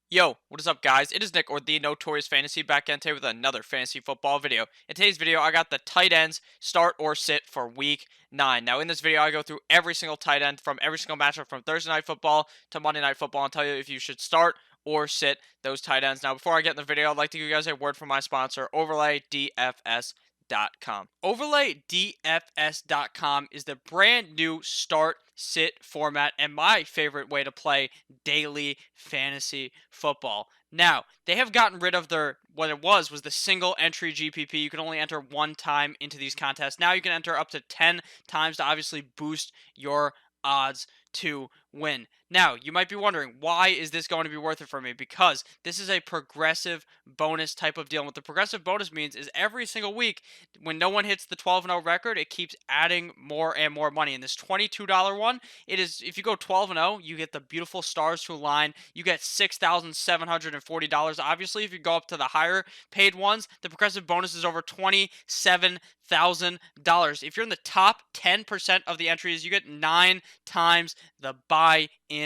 Yo, what is up, guys? It is Nick, or the Notorious Fantasy, back in today with another fantasy football video. In today's video, I got the tight ends start or sit for week 9. Now, in this video, I go through every single tight end from every single matchup from Thursday Night Football to Monday Night Football and tell you if you should start or sit those tight ends. Now, before I get in the video, I'd like to give you guys a word from my sponsor, OverlayDFS.com. OverlayDFS.com is the brand new start sit format and my favorite way to play daily fantasy football. Now, they have gotten rid of their what it was the single entry GPP. You can only enter one time into these contests. Now you can enter up to 10 times to obviously boost your odds to win. Now, you might be wondering, why is this going to be worth it for me? Because this is a progressive bonus type of deal. And what the progressive bonus means is every single week, when no one hits the 12-0 record, it keeps adding more and more money. And this $22 one, it is, if you go 12-0, you get the beautiful stars to align. You get $6,740. Obviously, if you go up to the higher paid ones, the progressive bonus is over $27,000. If you're in the top 10% of the entries, you get 9 times the buy-in.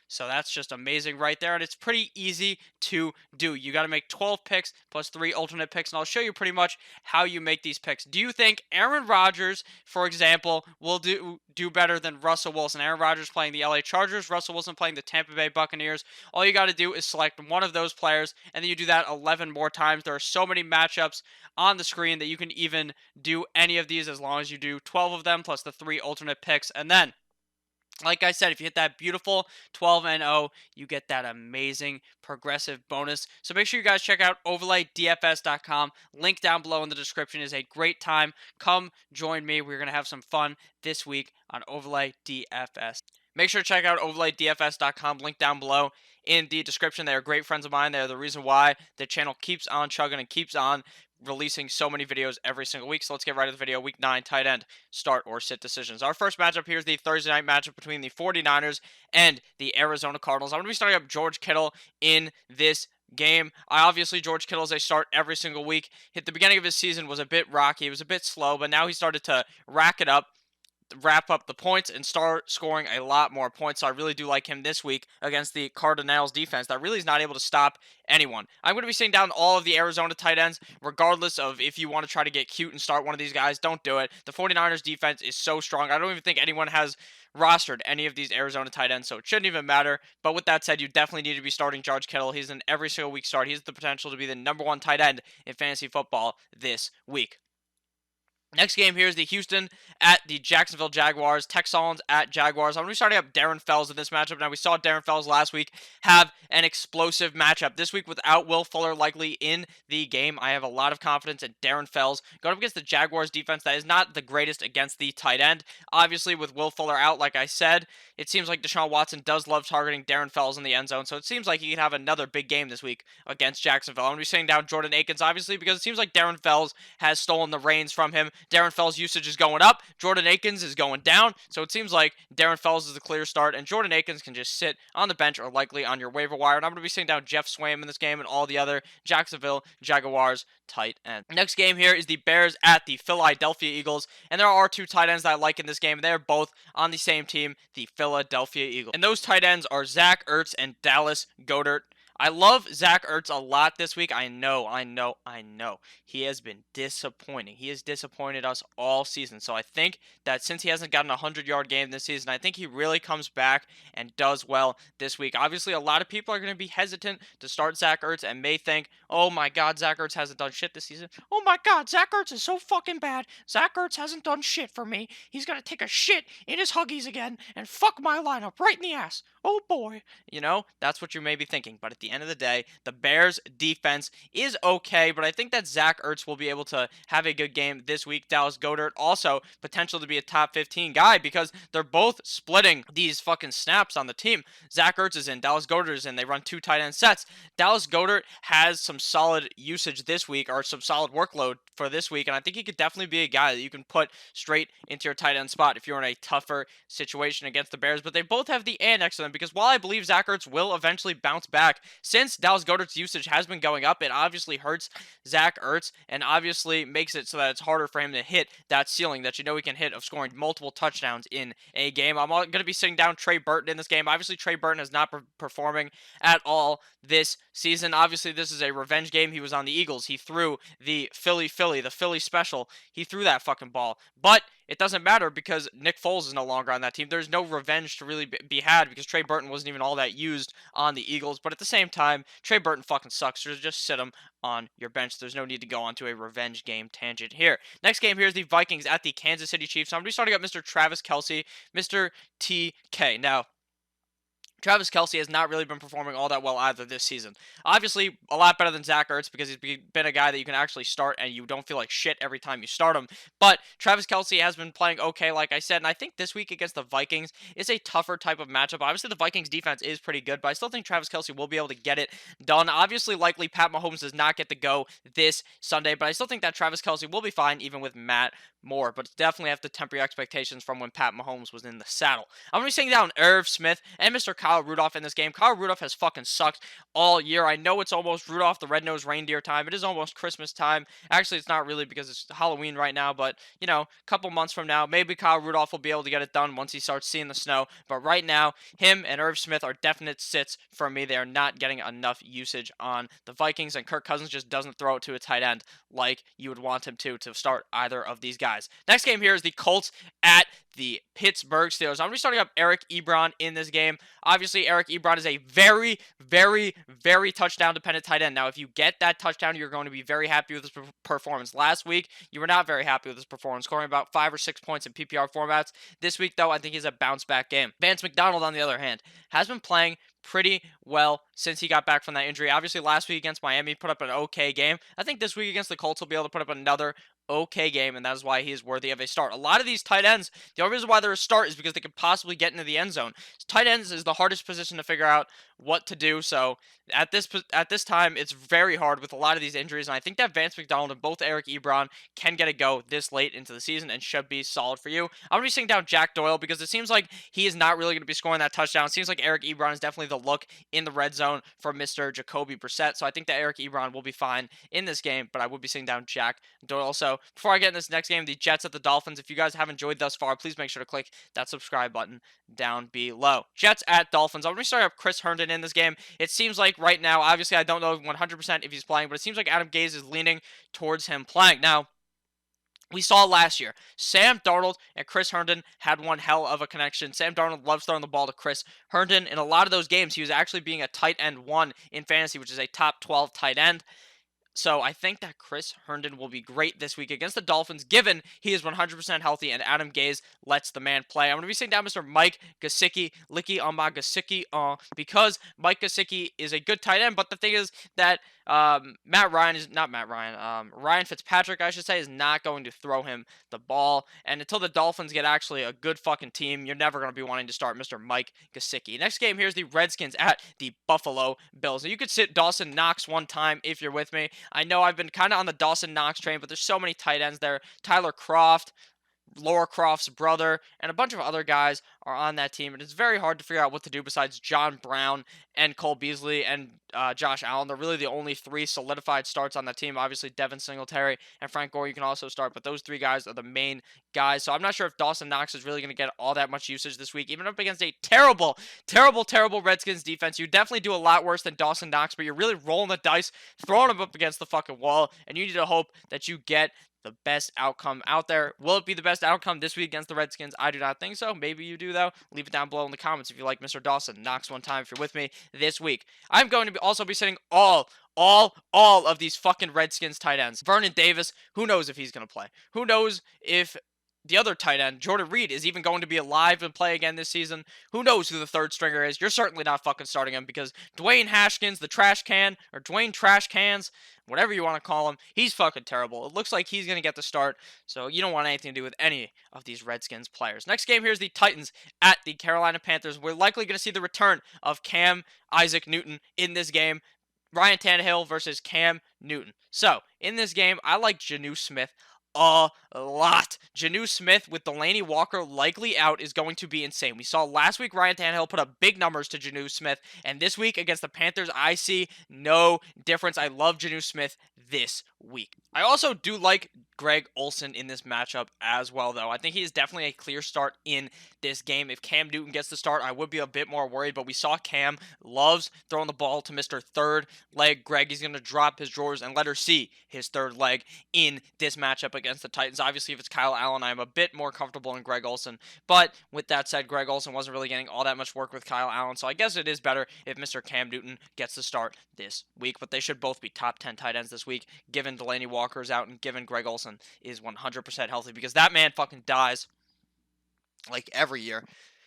So that's just amazing right there, and it's pretty easy to do. You got to make 12 picks plus 3 alternate picks, and I'll show you pretty much how you make these picks. Do you think Aaron Rodgers, for example, will do better than Russell Wilson? Aaron Rodgers playing the LA Chargers, Russell Wilson playing the Tampa Bay Buccaneers. All you got to do is select one of those players, and then you do that 11 more times. There are so many matchups on the screen that you can even do any of these as long as you do 12 of them plus the 3 alternate picks, and then like I said, if you hit that beautiful 12-0, you get that amazing progressive bonus. So make sure you guys check out OverlayDFS.com. Link down below in the description is a great time. Come join me. We're going to have some fun this week on Overlay DFS. Make sure to check out OverlayDFS.com. Link down below in the description. They are great friends of mine. They are the reason why the channel keeps on chugging and keeps on releasing so many videos every single week. So let's get right to the video. Week 9 tight end start or sit decisions. Our first matchup here is the Thursday night matchup between the 49ers and the Arizona Cardinals. I'm going to be starting up George Kittle in this game. Obviously, George Kittle is a start every single week. At the beginning of his season was a bit rocky. It was a bit slow, but now he started to wrap up the points and start scoring a lot more points. So I really do like him this week against the Cardinals defense that really is not able to stop anyone. I'm going to be sitting down all of the Arizona tight ends, regardless of if you want to try to get cute and start one of these guys. Don't do it. The 49ers defense is so strong. I don't even think anyone has rostered any of these Arizona tight ends, so it shouldn't even matter. But with that said, you definitely need to be starting George Kittle. He's an every single week start. He has the potential to be the #1 tight end in fantasy football this week. Next game here is the Houston at the Jacksonville Jaguars. Texans at Jaguars. I'm going to be starting up Darren Fells in this matchup. Now, we saw Darren Fells last week have an explosive matchup. This week, without Will Fuller likely in the game, I have a lot of confidence in Darren Fells. Going up against the Jaguars defense that is not the greatest against the tight end. Obviously, with Will Fuller out, like I said, it seems like Deshaun Watson does love targeting Darren Fells in the end zone. So it seems like he could have another big game this week against Jacksonville. I'm going to be sitting down Jordan Akins, obviously, because it seems like Darren Fells has stolen the reins from him. Darren Fells' usage is going up. Jordan Akins is going down. So it seems like Darren Fells is the clear start, and Jordan Akins can just sit on the bench or likely on your waiver wire. And I'm going to be sitting down Jeff Swaim in this game and all the other Jacksonville Jaguars tight ends. Next game here is the Bears at the Philadelphia Eagles. And there are 2 tight ends that I like in this game. They're both on the same team, the Philadelphia Eagles. And those tight ends are Zach Ertz and Dallas Goedert. I love Zach Ertz a lot this week. I know. He has been disappointing. He has disappointed us all season. So I think that since he hasn't gotten a 100-yard game this season, I think he really comes back and does well this week. Obviously, a lot of people are going to be hesitant to start Zach Ertz and may think, oh my God, Zach Ertz hasn't done shit this season. Oh my God, Zach Ertz is so fucking bad. Zach Ertz hasn't done shit for me. He's going to take a shit in his Huggies again and fuck my lineup right in the ass. Oh boy. That's what you may be thinking. But at the end of the day, the Bears defense is okay, but I think that Zach Ertz will be able to have a good game this week. Dallas Goedert also potential to be a top 15 guy because they're both splitting these fucking snaps on the team. Zach Ertz is in, Dallas Goedert is in. They run 2 tight end sets. Dallas Goedert has some solid usage this week, or some solid workload for this week, and I think he could definitely be a guy that you can put straight into your tight end spot if you're in a tougher situation against the Bears. But they both have the and next to them because while I believe Zach Ertz will eventually bounce back, since Dallas Goedert's usage has been going up, it obviously hurts Zach Ertz and obviously makes it so that it's harder for him to hit that ceiling that he can hit of scoring multiple touchdowns in a game. I'm going to be sitting down Trey Burton in this game. Obviously, Trey Burton is not performing at all this season. Obviously, this is a revenge game. He was on the Eagles. He threw the Philly, the Philly special. He threw that fucking ball. But it doesn't matter because Nick Foles is no longer on that team. There's no revenge to really be had because Trey Burton wasn't even all that used on the Eagles. But at the same time, Trey Burton fucking sucks. So just sit him on your bench. There's no need to go on to a revenge game tangent here. Next game here is the Vikings at the Kansas City Chiefs. So I'm going to be starting up Mr. Travis Kelce, Mr. TK. Now, Travis Kelce has not really been performing all that well either this season. Obviously, a lot better than Zach Ertz because he's been a guy that you can actually start and you don't feel like shit every time you start him. But Travis Kelce has been playing okay, like I said, and I think this week against the Vikings is a tougher type of matchup. Obviously, the Vikings defense is pretty good, but I still think Travis Kelce will be able to get it done. Obviously, likely Pat Mahomes does not get to go this Sunday, but I still think that Travis Kelce will be fine even with Matt Moore, but definitely have to temper your expectations from when Pat Mahomes was in the saddle. I'm going to be sitting down Irv Smith and Mr. Kyle Rudolph in this game. Kyle Rudolph has fucking sucked all year. I know it's almost Rudolph the Red-Nosed Reindeer time. It is almost Christmas time. Actually, it's not really because it's Halloween right now, but, a couple months from now, maybe Kyle Rudolph will be able to get it done once he starts seeing the snow. But right now, him and Irv Smith are definite sits for me. They are not getting enough usage on the Vikings, and Kirk Cousins just doesn't throw it to a tight end like you would want him to start either of these guys. Next game here is the Colts at the Pittsburgh Steelers. I'm going to be starting up Eric Ebron in this game. Obviously, Eric Ebron is a very, very, very touchdown-dependent tight end. Now, if you get that touchdown, you're going to be very happy with his performance. Last week, you were not very happy with his performance, scoring about 5 or 6 points in PPR formats. This week, though, I think he's a bounce-back game. Vance McDonald, on the other hand, has been playing pretty well since he got back from that injury. Obviously, last week against Miami, put up an okay game. I think this week against the Colts, he'll be able to put up another okay game, and that is why he is worthy of a start. A lot of these tight ends, the only reason why they're a start is because they could possibly get into the end zone. Tight ends is the hardest position to figure out what to do, so at this time, it's very hard with a lot of these injuries, and I think that Vance McDonald and both Eric Ebron can get a go this late into the season and should be solid for you. I'm going to be sitting down Jack Doyle because it seems like he is not really going to be scoring that touchdown. It seems like Eric Ebron is definitely the look in the red zone for Mr. Jacoby Brissett, so I think that Eric Ebron will be fine in this game, but I would be sitting down Jack Doyle. So before I get in this next game, the Jets at the Dolphins, if you guys have enjoyed thus far, please make sure to click that subscribe button down below. Jets at Dolphins. I'm going to start up Chris Herndon in this game. It seems like right now, obviously I don't know 100% if he's playing, but it seems like Adam Gase is leaning towards him playing. Now, we saw last year, Sam Darnold and Chris Herndon had one hell of a connection. Sam Darnold loves throwing the ball to Chris Herndon. In a lot of those games, he was actually being a tight end 1 in fantasy, which is a top 12 tight end. So I think that Chris Herndon will be great this week against the Dolphins, given he is 100% healthy and Adam Gase lets the man play. I'm going to be sitting down Mr. Mike Gesicki, Licky on my Gesicki, because Mike Gesicki is a good tight end, but the thing is that Ryan Fitzpatrick, I should say, is not going to throw him the ball. And until the Dolphins get actually a good fucking team, you're never going to be wanting to start Mr. Mike Gesicki. Next game, here's the Redskins at the Buffalo Bills. Now, you could sit Dawson Knox one time if you're with me. I know I've been kind of on the Dawson Knox train, but there's so many tight ends there. Tyler Croft, Laura Croft's brother, and a bunch of other guys are on that team, and it's very hard to figure out what to do besides John Brown and Cole Beasley and Josh Allen. They're really the only 3 solidified starts on that team. Obviously, Devin Singletary and Frank Gore you can also start, but those 3 guys are the main guys, so I'm not sure if Dawson Knox is really going to get all that much usage this week, even up against a terrible, terrible, terrible Redskins defense. You definitely do a lot worse than Dawson Knox, but you're really rolling the dice, throwing him up against the fucking wall, and you need to hope that you get the best outcome out there. Will it be the best outcome this week against the Redskins? I do not think so. Maybe you do, though. Leave it down below in the comments if you like Mr. Dawson Knox one time if you're with me this week. I'm going to also be sitting all of these fucking Redskins tight ends. Vernon Davis, who knows if he's going to play? Who knows if the other tight end, Jordan Reed, is even going to be alive and play again this season? Who knows who the third stringer is? You're certainly not fucking starting him because Dwayne Haskins, the trash can, or Dwayne Trash Cans, whatever you want to call him, he's fucking terrible. It looks like he's going to get the start, so you don't want anything to do with any of these Redskins players. Next game here is the Titans at the Carolina Panthers. We're likely going to see the return of Cam Isaac Newton in this game. Ryan Tannehill versus Cam Newton. So, in this game, I like Jonnu Smith a lot. Janu Smith with Delaney Walker likely out is going to be insane. We saw last week Ryan Tannehill put up big numbers to Janu Smith, and this week against the Panthers, I see no difference. I love Janu Smith this week. I also do like Greg Olsen in this matchup as well, though. I think he is definitely a clear start in this game. If Cam Newton gets the start, I would be a bit more worried, but we saw Cam loves throwing the ball to Mr. Third Leg Greg. He's going to drop his drawers and let her see his third leg in this matchup against the Titans. Obviously, if it's Kyle Allen, I'm a bit more comfortable in Greg Olsen. But with that said, Greg Olsen wasn't really getting all that much work with Kyle Allen, so I guess it is better if Mr. Cam Newton gets the start this week. But they should both be top 10 tight ends this week, given Delaney Walker is out and given Greg Olsen is 100% healthy, because that man fucking dies like every year.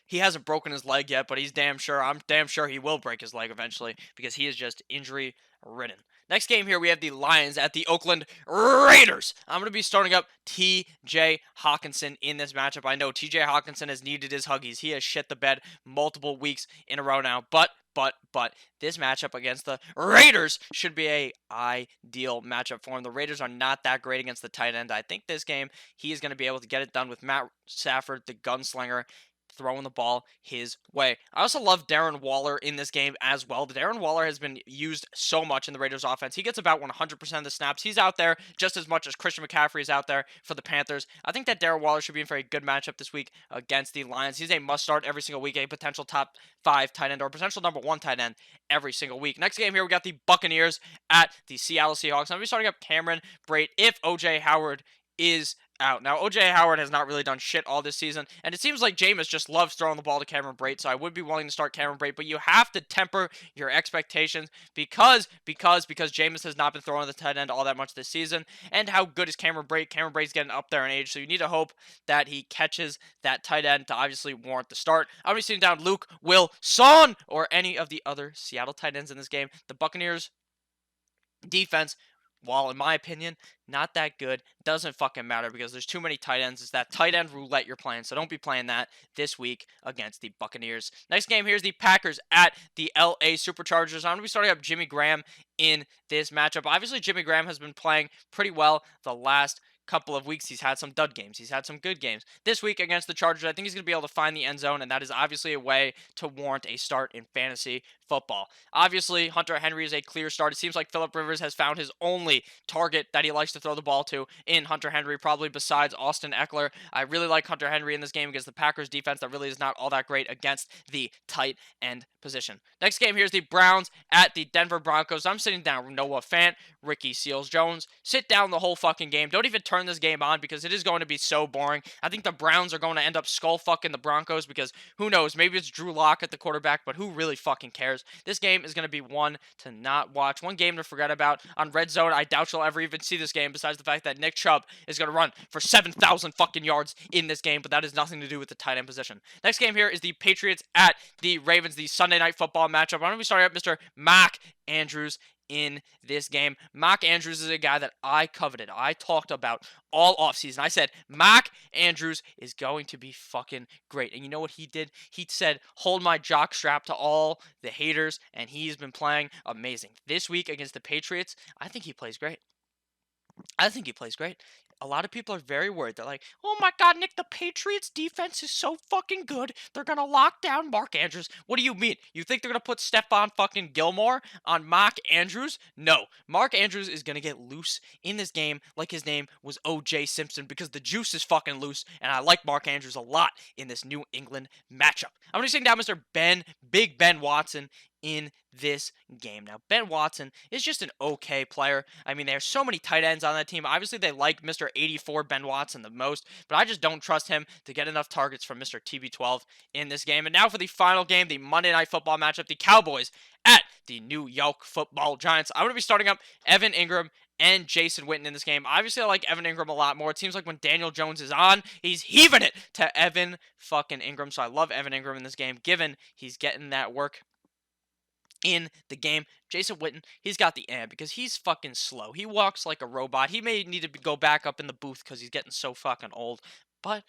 He hasn't broken his leg yet, but I'm damn sure he will break his leg eventually, because he is just injury ridden. Next game here, we have the Lions at the Oakland Raiders. I'm going to be starting up T.J. Hawkinson in this matchup. I know T.J. Hawkinson has needed his Huggies. He has shit the bed multiple weeks in a row now, but this matchup against the Raiders should be a ideal matchup for him. The Raiders are not that great against the tight end. I think this game he is going to be able to get it done with Matt Stafford, the gunslinger, throwing the ball his way. I also love Darren Waller in this game as well. Darren Waller has been used so much in the Raiders offense. He gets about 100% of the snaps. He's out there just as much as Christian McCaffrey is out there for the Panthers. I think that Darren Waller should be in for a good matchup this week against the Lions. He's a must start every single week, a potential top 5 tight end or potential number 1 tight end every single week. Next game here, we got the Buccaneers at the Seattle Seahawks. I'm going to be starting up Cameron Brate if O.J. Howard is out. Now, O.J. Howard has not really done shit all this season, and it seems like Jameis just loves throwing the ball to Cameron Brate, so I would be willing to start Cameron Brate, but you have to temper your expectations because Jameis has not been throwing the tight end all that much this season, and how good is Cameron Brate? Cameron Brate's getting up there in age, so you need to hope that he catches that tight end to obviously warrant the start. I'm going to be sitting down Luke Wilson or any of the other Seattle tight ends in this game. The Buccaneers defense, while in my opinion not that good, doesn't fucking matter because there's too many tight ends. It's that tight end roulette you're playing, so don't be playing that this week against the Buccaneers. Next game, here's the Packers at the LA Superchargers. I'm going to be starting up Jimmy Graham in this matchup. Obviously, Jimmy Graham has been playing pretty well the last couple of weeks. He's had some dud games. He's had some good games. This week against the Chargers, I think he's going to be able to find the end zone, and that is obviously a way to warrant a start in fantasy football. Obviously, Hunter Henry is a clear start. It seems like Phillip Rivers has found his only target that he likes to throw the ball to in Hunter Henry, probably besides Austin Eckler. I really like Hunter Henry in this game against the Packers defense that really is not all that great against the tight end position. Next game, here's the Browns at the Denver Broncos. I'm sitting down Noah Fant, Ricky Seals-Jones. Sit down the whole fucking game. Don't even turn this game on because it is going to be so boring. I think the Browns are going to end up skull fucking the Broncos because who knows, maybe it's Drew Lock at the quarterback, but who really fucking cares? This game is going to be one to not watch, one game to forget about. On Red Zone, I doubt you'll ever even see this game besides the fact that Nick Chubb is going to run for 7,000 fucking yards in this game, but that has nothing to do with the tight end position. Next game here is the Patriots at the Ravens, the Sunday Night Football matchup. I'm going to be starting up Mr. Mark Andrews in this game. Mark Andrews is a guy that I coveted. I talked about all offseason. I said, Mark Andrews is going to be fucking great. And you know what he did? He said, hold my jock strap to all the haters, and he's been playing amazing. This week against the Patriots, I think he plays great. A lot of people are very worried. They're like, oh my God, Nick, the Patriots defense is so fucking good. They're going to lock down Mark Andrews. What do you mean? You think they're going to put Stephon fucking Gilmore on Mark Andrews? No. Mark Andrews is going to get loose in this game like his name was O.J. Simpson because the juice is fucking loose, and I like Mark Andrews a lot in this New England matchup. I'm going to sing down Mr. Big Ben Watson in this game. Now, Ben Watson is just an okay player. I mean, there's so many tight ends on that team. Obviously, they like Mr. 84 Ben Watson the most, but I just don't trust him to get enough targets from Mr. TB12 in this game. And now for the final game, the Monday Night Football matchup, the Cowboys at the New York Football Giants. I'm going to be starting up Evan Ingram and Jason Witten in this game. Obviously, I like Evan Ingram a lot more. It seems like when Daniel Jones is on, he's heaving it to Evan fucking Ingram. So I love Evan Ingram in this game, given he's getting that work in the game. Jason Witten, he's got the amp because he's fucking slow. He walks like a robot. He may need to go back up in the booth because he's getting so fucking old. But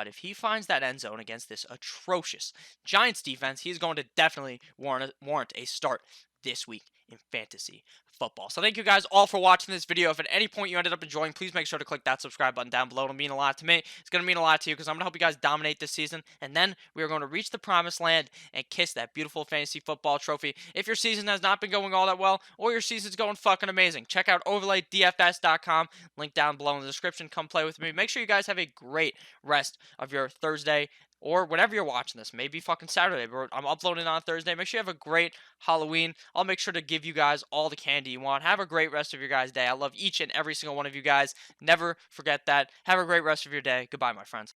if he finds that end zone against this atrocious Giants defense, he's going to definitely warrant a start this week in fantasy football. So thank you guys all for watching this video. If at any point you ended up enjoying, please make sure to click that subscribe button down below. It'll mean a lot to me. It's going to mean a lot to you because I'm going to help you guys dominate this season. And then we are going to reach the promised land and kiss that beautiful fantasy football trophy. If your season has not been going all that well or your season's going fucking amazing, check out overlaydfs.com. Link down below in the description. Come play with me. Make sure you guys have a great rest of your Thursday or whenever you're watching this, maybe fucking Saturday, but I'm uploading on Thursday. Make sure you have a great Halloween. I'll make sure to give you guys all the candy you want. Have a great rest of your guys' day. I love each and every single one of you guys. Never forget that. Have a great rest of your day. Goodbye, my friends.